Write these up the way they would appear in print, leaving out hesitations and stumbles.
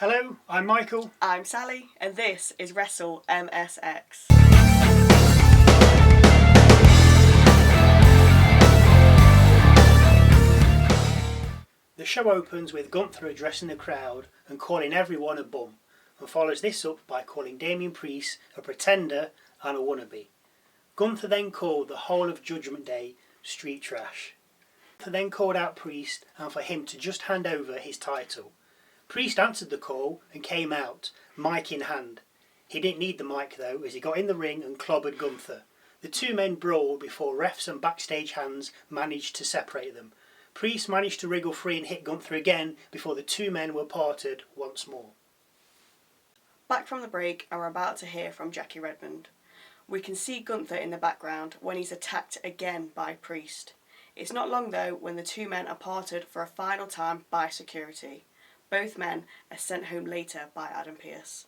Hello, I'm Michael. I'm Sally, and this is Wrestle MSX. The show opens with Gunther addressing the crowd and calling everyone a bum, and follows this up by calling Damian Priest a pretender and a wannabe. Gunther then called the whole of Judgment Day street trash. Gunther then called out Priest and for him to just hand over his title. Priest answered the call and came out, mic in hand. He didn't need the mic though, as he got in the ring and clobbered Gunther. The two men brawled before refs and backstage hands managed to separate them. Priest managed to wriggle free and hit Gunther again before the two men were parted once more. Back from the break, and we're about to hear from Jackie Redmond. We can see Gunther in the background when he's attacked again by Priest. It's not long though when the two men are parted for a final time by security. Both men are sent home later by Adam Pearce.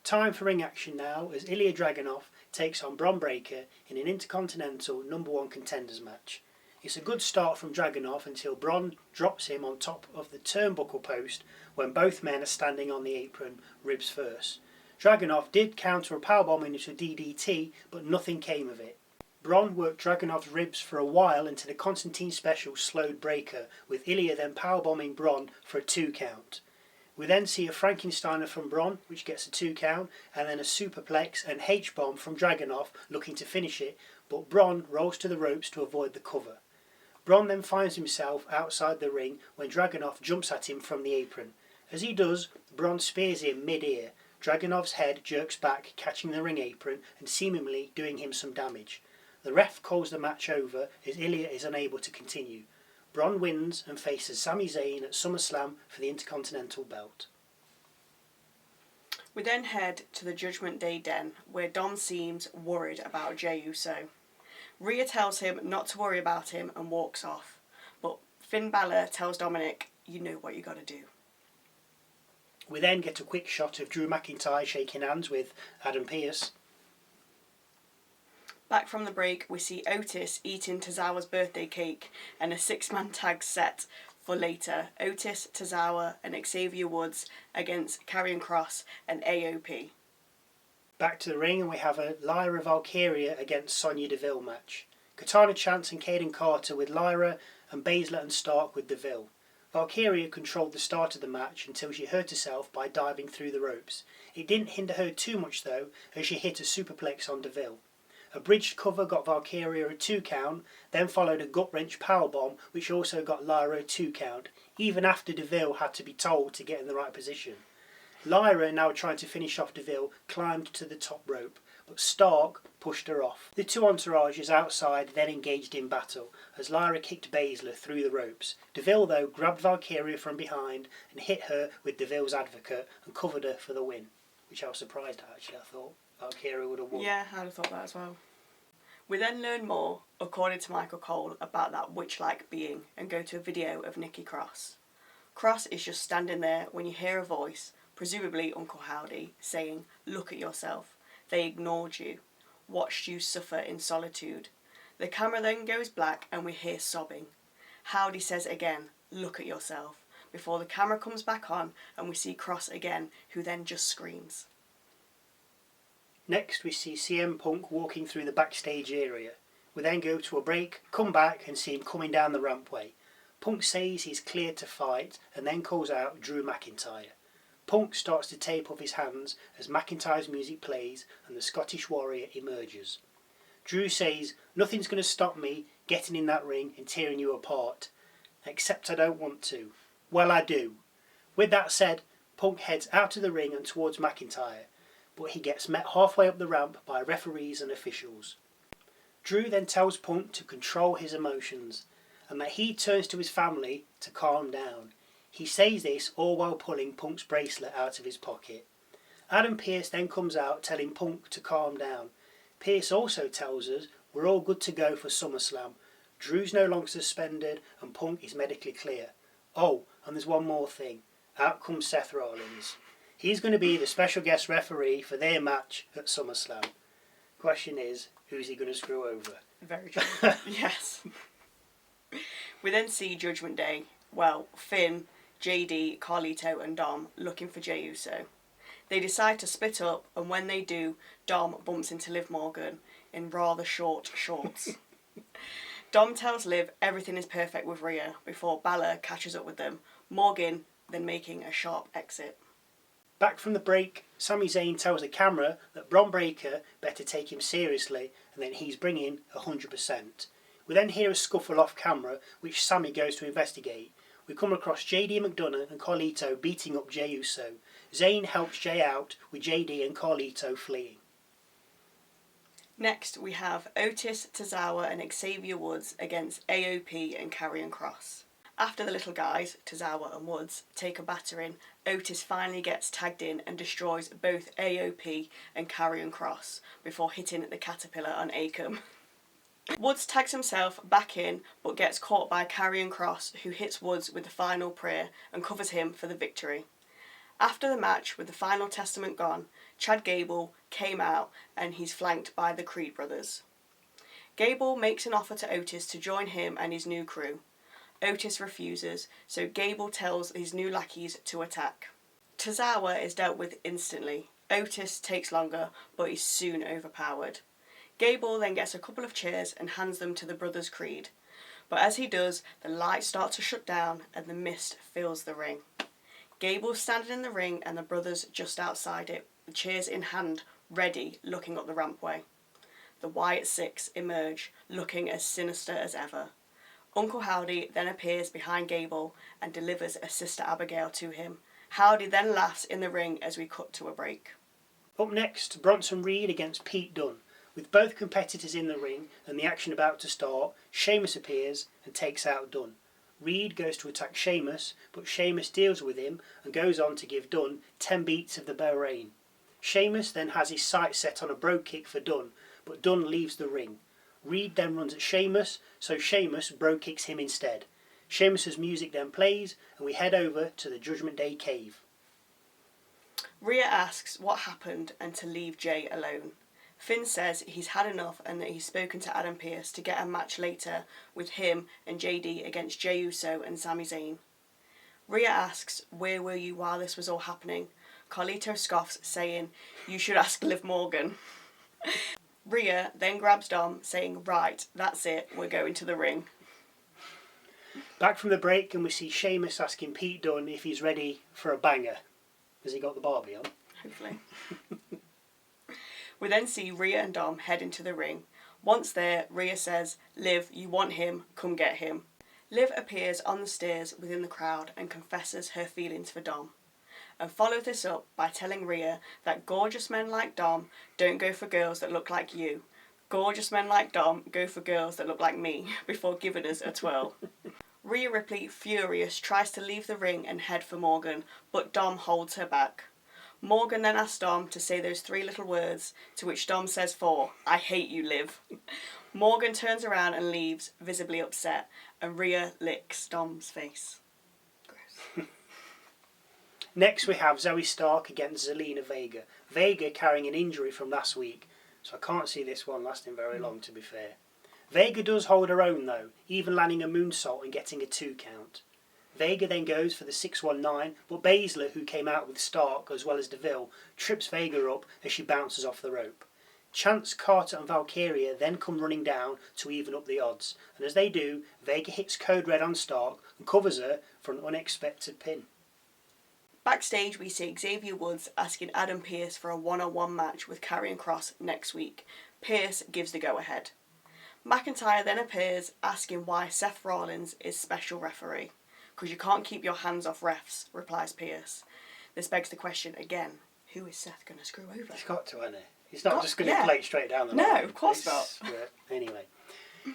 Time for ring action now as Ilja Dragunov takes on Bron Breakker in an Intercontinental No.1 Contenders match. It's a good start from Dragunov until Bron drops him on top of the turnbuckle post when both men are standing on the apron, ribs first. Dragunov did counter a powerbomb into a DDT, but nothing came of it. Bron worked Dragunov's ribs for a while until the Constantine special slowed Breakker, with Ilja then powerbombing Bron for a 2 count. We then see a Frankensteiner from Bron, which gets a 2 count, and then a superplex and H-bomb from Dragunov looking to finish it, but Bron rolls to the ropes to avoid the cover. Bron then finds himself outside the ring when Dragunov jumps at him from the apron. As he does, Bron spears him mid-ear. Dragunov's head jerks back, catching the ring apron and seemingly doing him some damage. The ref calls the match over as Ilja is unable to continue. Bron wins and faces Sami Zayn at SummerSlam for the Intercontinental belt. We then head to the Judgment Day den, where Dom seems worried about Jey Uso. Rhea tells him not to worry about him and walks off, but Finn Balor tells Dominic, "You know what you gotta do." We then get a quick shot of Drew McIntyre shaking hands with Adam Pearce. Back from the break, we see Otis eating Tozawa's birthday cake and a 6-man tag set for later. Otis, Tozawa and Xavier Woods against Karrion Kross and AOP. Back to the ring and we have a Lyra Valkyria against Sonya Deville match. Katana Chance and Caden Carter with Lyra and Baszler and Stark with Deville. Valkyria controlled the start of the match until she hurt herself by diving through the ropes. It didn't hinder her too much though, as she hit a superplex on Deville. A bridged cover got Valkyria a 2 count, then followed a gut-wrench powerbomb which also got Lyra a 2 count, even after Deville had to be told to get in the right position. Lyra, now trying to finish off Deville, climbed to the top rope, but Stark pushed her off. The two entourages outside then engaged in battle, as Lyra kicked Baszler through the ropes. Deville, though, grabbed Valkyria from behind and hit her with Deville's advocate and covered her for the win, which I was surprised at, actually. I thought Valkyria would have won. Yeah, I'd have thought that as well. We then learn more, according to Michael Cole, about that witch-like being and go to a video of Nikki Cross. Cross is just standing there when you hear a voice, presumably Uncle Howdy, saying, "Look at yourself. They ignored you, watched you suffer in solitude." The camera then goes black and we hear sobbing. Howdy says again, "Look at yourself," before the camera comes back on and we see Cross again, who then just screams. Next we see CM Punk walking through the backstage area. We then go to a break, come back and see him coming down the rampway. Punk says he's cleared to fight and then calls out Drew McIntyre. Punk starts to tape up his hands as McIntyre's music plays and the Scottish Warrior emerges. Drew says, "Nothing's going to stop me getting in that ring and tearing you apart. Except I don't want to." Well, I do. With that said, Punk heads out of the ring and towards McIntyre, but he gets met halfway up the ramp by referees and officials. Drew then tells Punk to control his emotions and that he turns to his family to calm down. He says this all while pulling Punk's bracelet out of his pocket. Adam Pearce then comes out telling Punk to calm down. Pearce also tells us we're all good to go for SummerSlam. Drew's no longer suspended and Punk is medically clear. Oh, and there's one more thing. Out comes Seth Rollins. He's going to be the special guest referee for their match at SummerSlam. Question is, who's he going to screw over? Very true. Yes. We then see Judgment Day. Well, Finn, JD, Carlito and Dom looking for Jey Uso. They decide to split up, and when they do, Dom bumps into Liv Morgan in rather short shorts. Dom tells Liv everything is perfect with Rhea before Balor catches up with them, Morgan then making a sharp exit. Back from the break, Sami Zayn tells the camera that Bron Breakker better take him seriously and that he's bringing 100%. We then hear a scuffle off camera, which Sami goes to investigate. We come across JD McDonough and Carlito beating up Jey Uso. Zayn helps Jey out with JD and Carlito fleeing. Next we have Otis, Tozawa and Xavier Woods against AOP and Karrion Kross. After the little guys, Tozawa and Woods, take a battering, Otis finally gets tagged in and destroys both AOP and Karrion Kross before hitting the caterpillar on Akam. Woods tags himself back in but gets caught by Karrion Kross, who hits Woods with the final prayer and covers him for the victory. After the match, with the final testament gone, Chad Gable came out and he's flanked by the Creed brothers. Gable makes an offer to Otis to join him and his new crew. Otis refuses, so Gable tells his new lackeys to attack. Tozawa is dealt with instantly. Otis takes longer, but is soon overpowered. Gable then gets a couple of chairs and hands them to the brothers Creed. But as he does, the lights start to shut down and the mist fills the ring. Gable's standing in the ring and the brothers just outside it, the chairs in hand, ready, looking up the rampway. The Wyatt Sicks emerge, looking as sinister as ever. Uncle Howdy then appears behind Gable and delivers a Sister Abigail to him. Howdy then laughs in the ring as we cut to a break. Up next, Bronson Reed against Pete Dunne. With both competitors in the ring and the action about to start, Sheamus appears and takes out Dunne. Reed goes to attack Sheamus, but Sheamus deals with him and goes on to give Dunne 10 beats of the Bahrain. Sheamus then has his sights set on a bro kick for Dunne, but Dunne leaves the ring. Reed then runs at Sheamus, so Sheamus bro kicks him instead. Sheamus's music then plays and we head over to the Judgment Day cave. Rhea asks what happened and to leave Jey alone. Finn says he's had enough and that he's spoken to Adam Pearce to get a match later with him and JD against Jey Uso and Sami Zayn. Rhea asks, where were you while this was all happening? Carlito scoffs, saying, you should ask Liv Morgan. Rhea then grabs Dom, saying, right, that's it, we're going to the ring. Back from the break and we see Sheamus asking Pete Dunne if he's ready for a banger. Has he got the Barbie on? Hopefully. We then see Rhea and Dom head into the ring. Once there, Rhea says, Liv, you want him, come get him. Liv appears on the stairs within the crowd and confesses her feelings for Dom. And follows this up by telling Rhea that gorgeous men like Dom don't go for girls that look like you. Gorgeous men like Dom go for girls that look like me, before giving us a twirl. Rhea Ripley, furious, tries to leave the ring and head for Morgan, but Dom holds her back. Morgan then asks Dom to say those 3 little words, to which Dom says 4, I hate you, Liv. Morgan turns around and leaves, visibly upset, and Rhea licks Dom's face. Gross. Next we have Zoe Stark against Zelina Vega. Vega carrying an injury from last week, so I can't see this one lasting very long, to be fair. Vega does hold her own though, even landing a moonsault and getting a 2 count. Vega then goes for the 619, but Baszler, who came out with Stark as well as Deville, trips Vega up as she bounces off the rope. Chance, Carter and Valkyria then come running down to even up the odds, and as they do, Vega hits Code Red on Stark and covers her for an unexpected pin. Backstage we see Xavier Woods asking Adam Pearce for a one-on-one match with Karrion Kross next week. Pearce gives the go-ahead. McIntyre then appears asking why Seth Rollins is special referee. Because you can't keep your hands off refs, replies Pearce. This begs the question again, who is Seth going to screw over? He's got to, hasn't he? He's not just going to play it straight down the line. No, of course not. Anyway.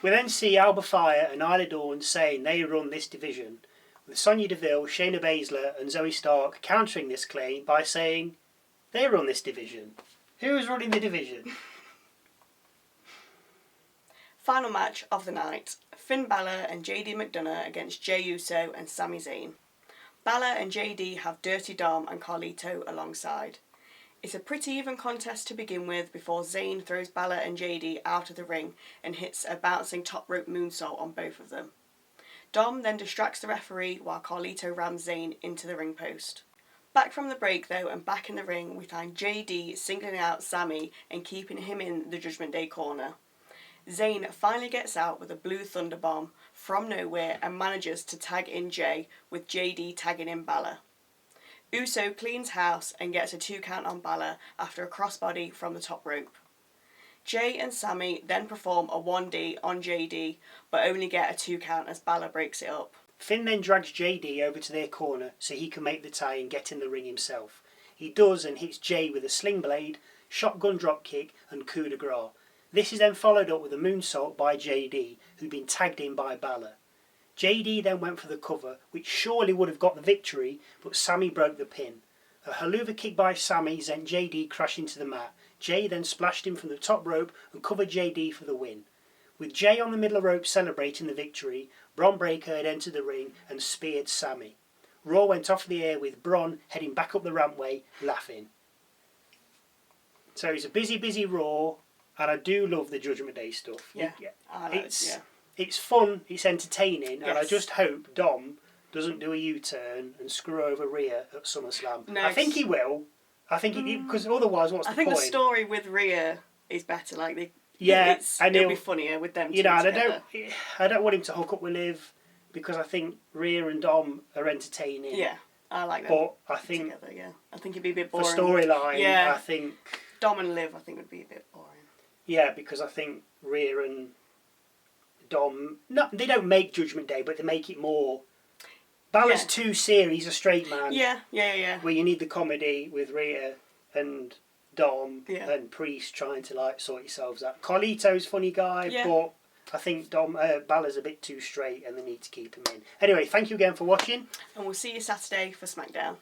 We then see Alba Fire and Isla Dawn saying they run this division, with Sonya Deville, Shayna Baszler and Zoe Stark countering this claim by saying they run this division. Who is running the division? Final match of the night, Finn Balor and JD McDonough against Jey Uso and Sami Zayn. Balor and JD have Dirty Dom and Carlito alongside. It's a pretty even contest to begin with before Zayn throws Balor and JD out of the ring and hits a bouncing top rope moonsault on both of them. Dom then distracts the referee while Carlito rams Zayn into the ring post. Back from the break though, and back in the ring, we find JD singling out Sami and keeping him in the Judgment Day corner. Zayn finally gets out with a blue thunder bomb from nowhere and manages to tag in Jay, with JD tagging in Balor. Uso cleans house and gets a 2 count on Balor after a crossbody from the top rope. Jay and Sami then perform a 1D on JD, but only get a 2 count as Balor breaks it up. Finn then drags JD over to their corner so he can make the tie and get in the ring himself. He does and hits Jay with a sling blade, shotgun drop kick and coup de grace. This is then followed up with a moonsault by JD, who'd been tagged in by Balor. JD then went for the cover, which surely would have got the victory, but Sami broke the pin. A haluva kick by Sami sent JD crashing to the mat. Jay then splashed him from the top rope and covered JD for the win. With Jay on the middle rope celebrating the victory, Bron Breakker had entered the ring and speared Sami. Raw went off the air with Bron heading back up the rampway, laughing. So it's a busy Raw, and I do love the Judgment Day stuff. Yeah. It's fun, it's entertaining, and I Yes. just hope Dom doesn't do a U-turn and screw over Rhea at SummerSlam. No, I think he will. I think because otherwise, what's the point? I think the story with Rhea is better. Like and it'll be funnier with them. You know, and together. I don't want him to hook up with Liv because I think Rhea and Dom are entertaining. Yeah, I like them. But I think together, yeah, I think it'd be a bit for boring. storyline, Yeah. I think Dom and Liv, I think would be a bit boring. yeah, because I think Rhea and Dom, they don't make Judgment Day, but they make it more. Balor's 2 series, a straight man. Yeah. Where you need the comedy with Rhea and Dom Yeah. and Priest trying to like sort yourselves out. Carlito's funny guy, Yeah. but I think Balor's a bit too straight and they need to keep him in. Anyway, thank you again for watching. And we'll see you Saturday for SmackDown.